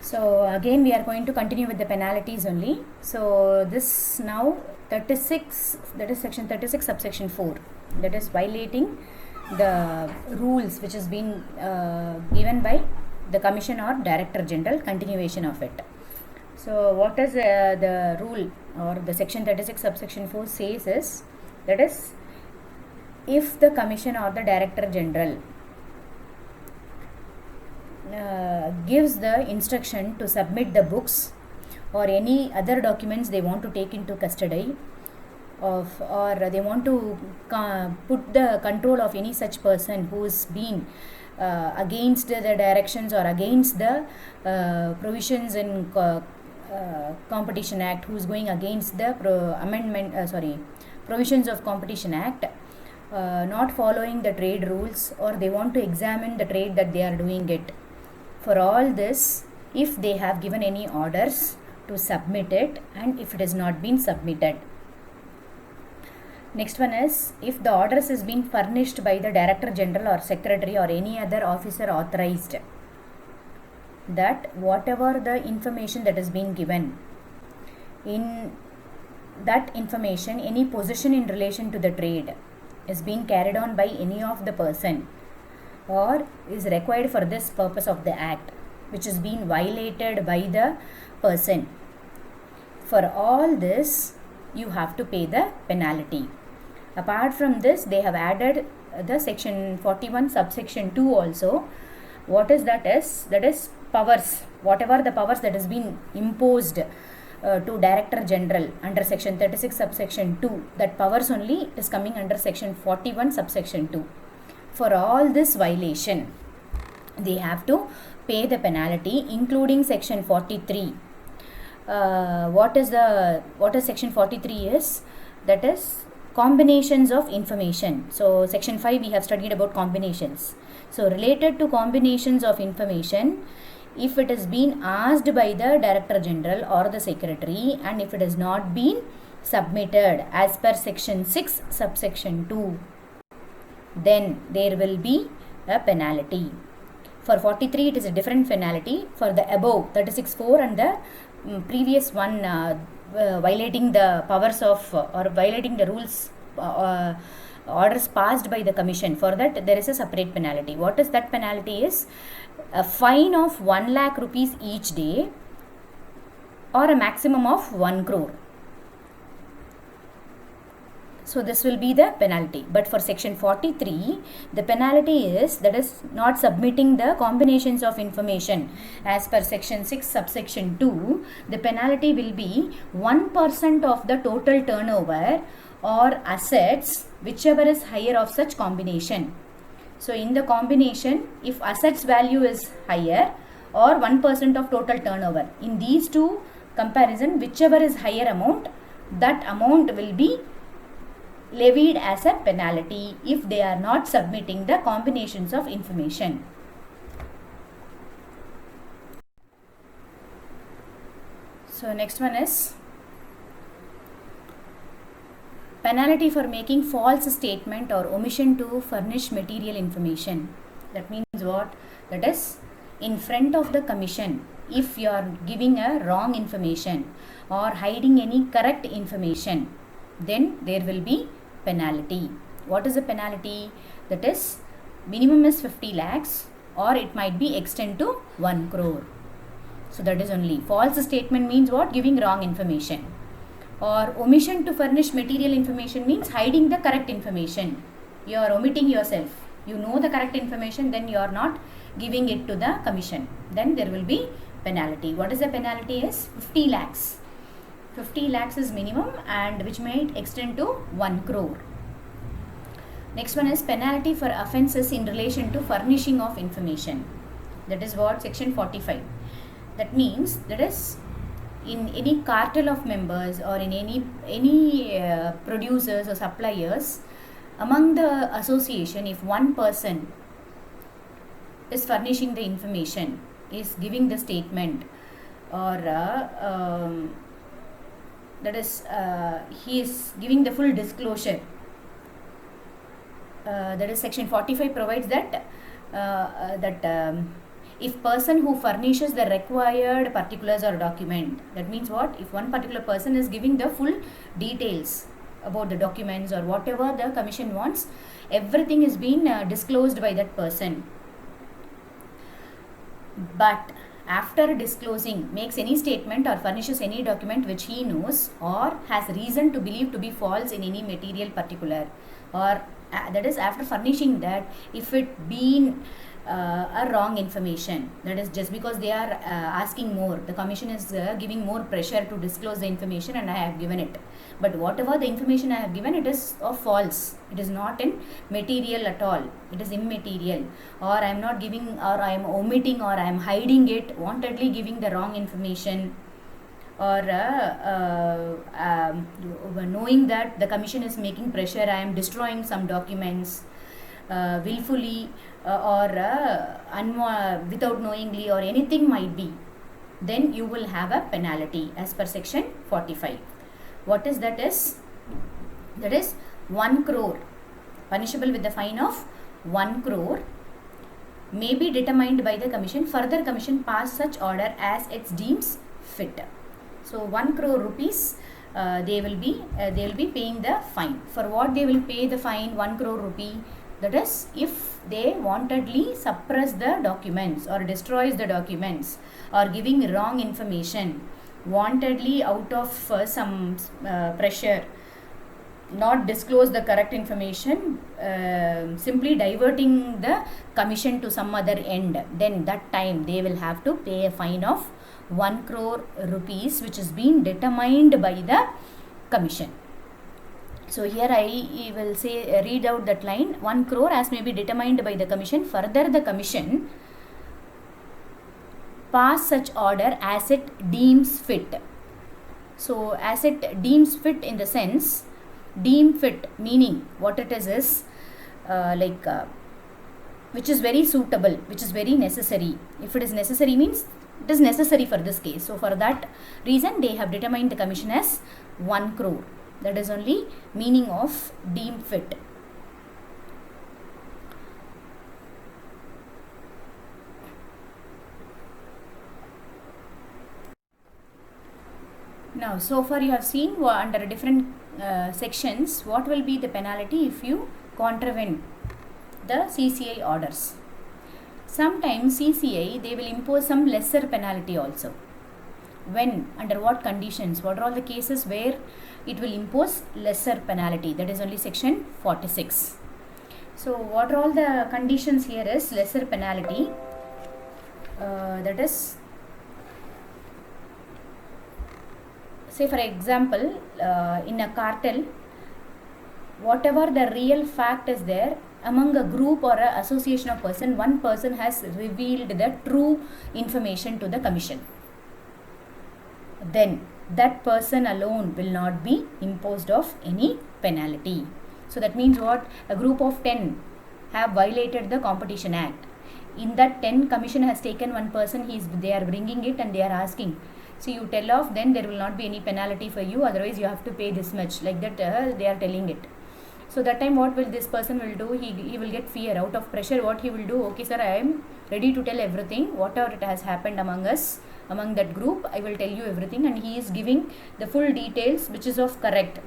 So again we are going to continue with the penalties only. So this now 36, that is section 36 subsection 4, that is violating the rules which has been given by the commission or director general, continuation of it. So what does the rule or the section 36 subsection 4 says is, that is, if the commission or the director general gives the instruction to submit the books or any other documents they want to take into custody of, or they want to put the control of any such person who is been against the directions or against the provisions in Competition Act, who is going against the provisions of Competition Act, not following the trade rules, or they want to examine the trade that they are doing it. For all this, if they have given any orders to submit it, and if it has not been submitted. Next one is, if the orders has been furnished by the Director General or Secretary or any other officer authorized, that whatever the information that has been given, in that information any position in relation to the trade is being carried on by any of the person, or is required for this purpose of the act, which is being violated by the person. For all this, you have to pay the penalty. Apart from this, they have added the section 41 subsection 2 also. What is that is? That is powers. Whatever the powers that has been imposed to Director General under section 36 subsection 2, that powers only is coming under section 41 subsection 2. For all this violation, they have to pay the penalty, including section 43. What is section 43 is? That is combinations of information. So section 5 we have studied about combinations. So related to combinations of information, if it has been asked by the Director General or the Secretary, and if it has not been submitted as per section 6 subsection 2, then there will be a penalty. For 43 it is a different penalty. For the above 36(4) and the previous one, violating the powers of or violating the rules orders passed by the commission, for that there is a separate penalty. What is that penalty is? A fine of 1 lakh rupees each day, or a maximum of 1 crore. So this will be the penalty. But for section 43, the penalty is, that is, not submitting the combinations of information as per section 6 subsection 2. The penalty will be 1% of the total turnover or assets, whichever is higher of such combination. So in the combination, if assets value is higher or 1% of total turnover, in these two comparison, whichever is higher amount, that amount will be levied as a penalty if they are not submitting the combinations of information. So next one is penalty for making false statement or omission to furnish material information. That means what? That is, in front of the commission, if you are giving a wrong information or hiding any correct information, then there will be penalty. What is the penalty? That is, minimum is 50 lakhs, or it might be extend to 1 crore. So that is only. False statement means what? Giving wrong information. Or omission to furnish material information means hiding the correct information. You are omitting yourself. You know the correct information, then you are not giving it to the commission. Then there will be penalty. What is the penalty is? 50 lakhs. 50 lakhs is minimum, and which might extend to 1 crore. Next one is penalty for offences in relation to furnishing of information. That is what? Section 45. That means, that is, in any cartel of members or in any producers or suppliers, among the association, if one person is furnishing the information, is giving the statement, or that is, he is giving the full disclosure, that is section 45 provides that if person who furnishes the required particulars or document, that means what? If one particular person is giving the full details about the documents or whatever the commission wants, everything is being disclosed by that person. But after disclosing, makes any statement or furnishes any document which he knows or has reason to believe to be false in any material particular, or that is after furnishing that, if it been a wrong information, that is just because they are asking more, the commission is giving more pressure to disclose the information and I have given it, but whatever the information I have given, it is of false, it is not in material at all, it is immaterial, or I am not giving, or I am omitting, or I am hiding it, wantedly giving the wrong information, or knowing that the commission is making pressure, I am destroying some documents willfully or without knowingly, or anything might be, then you will have a penalty as per section 45. What is that? That is 1 crore, punishable with the fine of 1 crore, may be determined by the commission. Further, commission pass such order as it deems fit. So 1 crore rupees they will be paying the fine. For what they will pay the fine 1 crore rupee? That is, if they wantedly suppress the documents or destroys the documents or giving wrong information, wantedly out of some pressure, not disclose the correct information, simply diverting the commission to some other end, then that time they will have to pay a fine of 1 crore rupees, which is being determined by the commission. So here I will say, read out that line, 1 crore as may be determined by the commission. Further, the commission pass such order as it deems fit. So as it deems fit, in the sense, deem fit meaning what it is which is very suitable, which is very necessary. If it is necessary, means it is necessary for this case. So for that reason they have determined the commission as 1 crore. That is only meaning of deem fit. Now, so far you have seen under different sections what will be the penalty if you contravene the CCI orders. Sometimes CCI, they will impose some lesser penalty also. When, under what conditions, what are all the cases where it will impose lesser penalty? That is only section 46. So what are all the conditions here is lesser penalty. That is, say for example, in a cartel, whatever the real fact is there, among a group or a association of person, one person has revealed the true information to the commission, then that person alone will not be imposed of any penalty. So that means what? A group of 10 have violated the Competition Act. In that 10, commission has taken one person, they are bringing it and they are asking, so you tell off, then there will not be any penalty for you, otherwise you have to pay this much, like that they are telling it. So that time what will this person will do? He will get fear. Out of pressure, what he will do? Okay sir, I am ready to tell everything, whatever it has happened among us, among that group, I will tell you everything, and he is giving the full details which is of correct.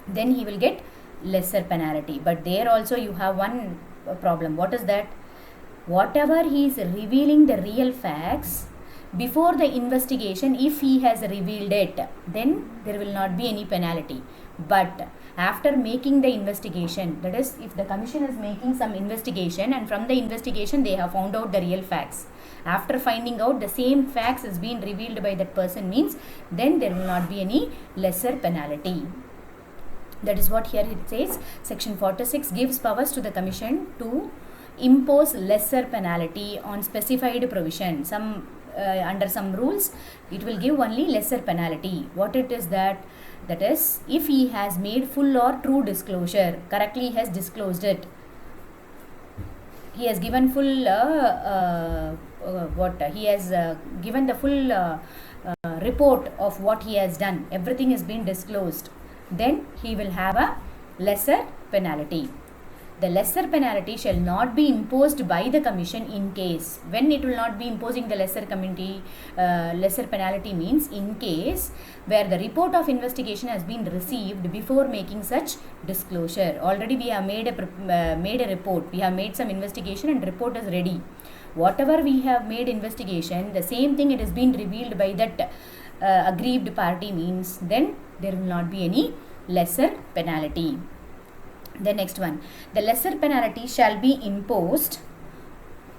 Then he will get lesser penalty. But there also you have one problem. What is that? Whatever he is revealing the real facts before the investigation, if he has revealed it, then there will not be any penalty. But after making the investigation, that is, if the commission is making some investigation and from the investigation they have found out the real facts, after finding out the same facts is being revealed by that person, means then there will not be any lesser penalty. That is what here it says. Section 46 gives powers to the commission to impose lesser penalty on specified provision. Some under some rules it will give only lesser penalty. What it is that? That is, if he has made full or true disclosure, correctly has disclosed it, he has given full he has given the full report of what he has done, everything is been disclosed, then he will have a lesser penalty. The lesser penalty shall not be imposed by the commission in case. When it will not be imposing the lesser penalty means in case where the report of investigation has been received before making such disclosure. Already we have made a report. We have made some investigation and report is ready. Whatever we have made investigation, the same thing it has been revealed by that aggrieved party means then there will not be any lesser penalty. The next one, the lesser penalty shall be imposed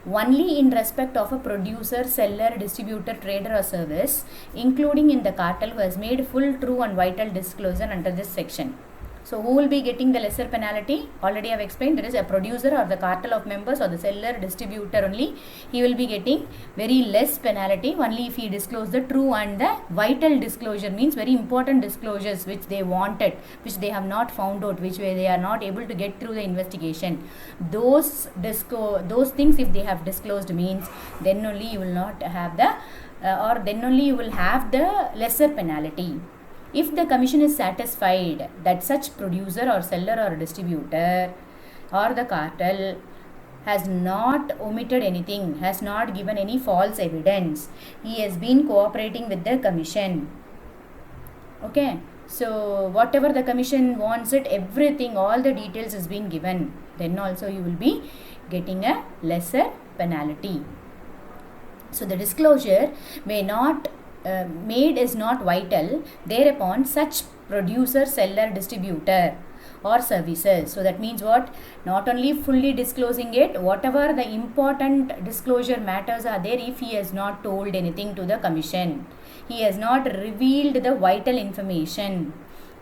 only in respect of a producer, seller, distributor, trader or service, including in the cartel who has made full, true and vital disclosure under this section. So who will be getting the lesser penalty? Already I have explained, there is a producer or the cartel of members or the seller, distributor only. He will be getting very less penalty only if he disclose the true and the vital disclosure, means very important disclosures which they wanted, which they have not found out, which they are not able to get through the investigation. Those things if they have disclosed means then only you will not have the then only you will have the lesser penalty. If the commission is satisfied that such producer or seller or distributor or the cartel has not omitted anything, has not given any false evidence, he has been cooperating with the commission. Okay, so whatever the commission wants it, everything, all the details has been given, then also you will be getting a lesser penalty. So the disclosure may not made is not vital, thereupon such producer, seller, distributor or services. So that means what? Not only fully disclosing it, whatever the important disclosure matters are there, if he has not told anything to the commission, he has not revealed the vital information,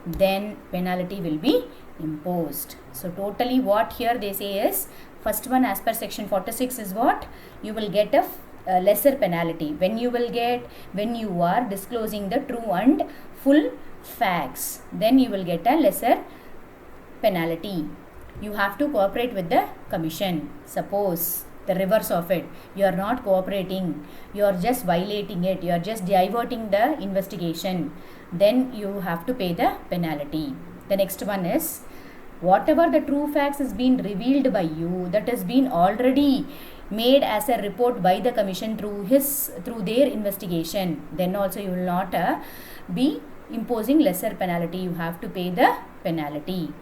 then penalty will be imposed. So totally what here they say is, first one as per section 46 is what? You will get a lesser penalty when you are disclosing the true and full facts, then you will get a lesser penalty. You have to cooperate with the commission. Suppose the reverse of it, you are not cooperating, you are just violating it, you are just diverting the investigation, then you have to pay the penalty. The next one is, whatever the true facts has been revealed by you, that has been already made as a report by the commission through their investigation, then also you will not be imposing lesser penalty, you have to pay the penalty.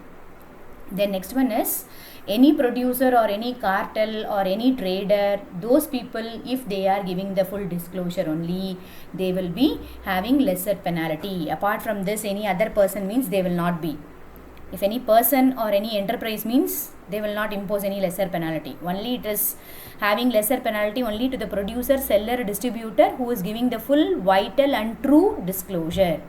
Then next one is, any producer or any cartel or any trader, those people if they are giving the full disclosure only, they will be having lesser penalty. Apart from this, any other person means they will not be. If any person or any enterprise means they will not impose any lesser penalty. Only it is having lesser penalty only to the producer, seller, distributor who is giving the full, vital and true disclosure.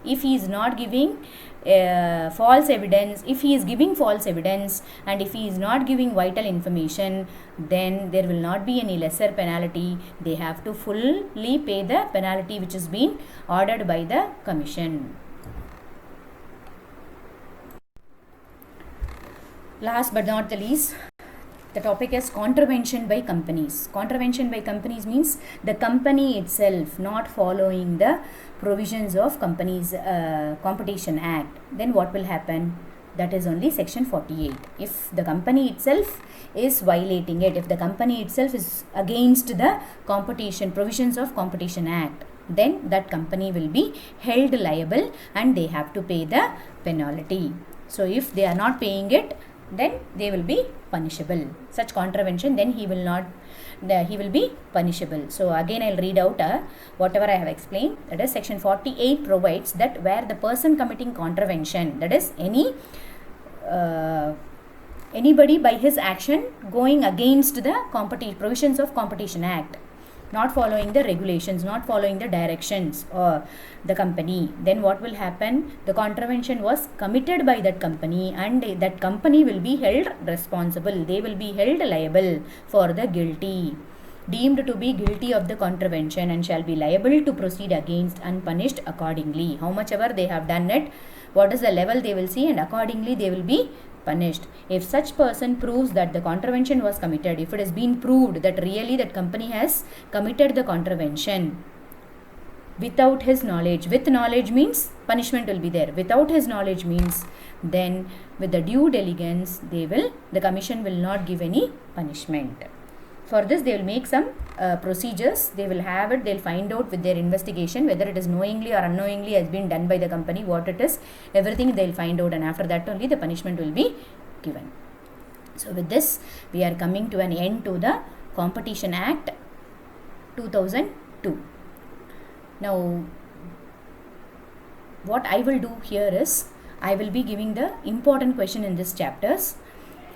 If he is not giving false evidence, if he is giving false evidence and if he is not giving vital information, then there will not be any lesser penalty. They have to fully pay the penalty which is being ordered by the commission. Last but not the least, the topic is contravention by companies. Contravention by companies means the company itself not following the provisions of Companies Competition Act. Then what will happen? That is only section 48. If the company itself is violating it, if the company itself is against the competition provisions of Competition Act, then that company will be held liable and they have to pay the penalty. So if they are not paying it, then they will be punishable. Such contravention, then he will be punishable. So again I'll read out whatever I have explained. That is section 48 provides that where the person committing contravention, that is anybody by his action going against the provisions of Competition Act, not following the regulations, not following the directions or the company, then what will happen? The contravention was committed by that company and that company will be held responsible. They will be held liable for the guilty, deemed to be guilty of the contravention and shall be liable to proceed against and punished accordingly. How much ever they have done it, what is the level they will see, and accordingly they will be punished. If such person proves that the contravention was committed, if it has been proved that really that company has committed the contravention, without his knowledge. With knowledge means punishment will be there. Without his knowledge means then with the due diligence the commission will not give any punishment. For this they will make some procedures. They will have it. They will find out with their investigation whether it is knowingly or unknowingly has been done by the company, what it is, everything they will find out, and after that only the punishment will be given. So with this we are coming to an end to the Competition Act 2002. Now what I will do here is I will be giving the important question in this chapters.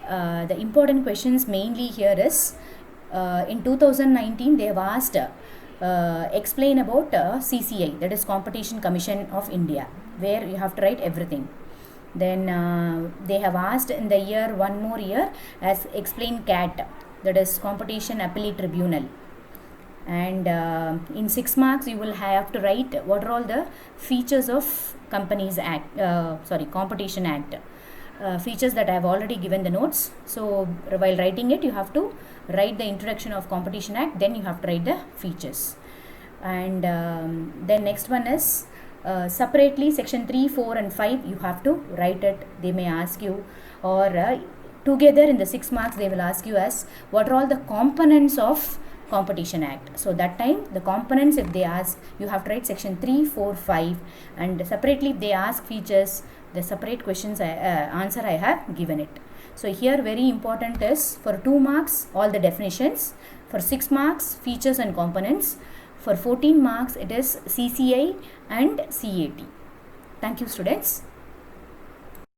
The important questions mainly here is in 2019 they have asked explain about CCI, that is Competition Commission of India, where you have to write everything. Then they have asked in the year one more year as explain CAT, that is Competition Appellate Tribunal. And in 6 marks you will have to write what are all the features of Competition Act. Features that I have already given the notes. So while writing it you have to write the introduction of Competition Act, then you have to write the features. And then next one is separately section 3, 4 and 5 you have to write it. They may ask you, or together in the 6 marks they will ask you as what are all the components of Competition Act. So that time the components, if they ask, you have to write section 3, 4, 5, and separately if they ask features, the separate questions answer I have given it. So here very important is for 2 marks all the definitions, for 6 marks features and components, for 14 marks it is CCI and CAT. Thank you students.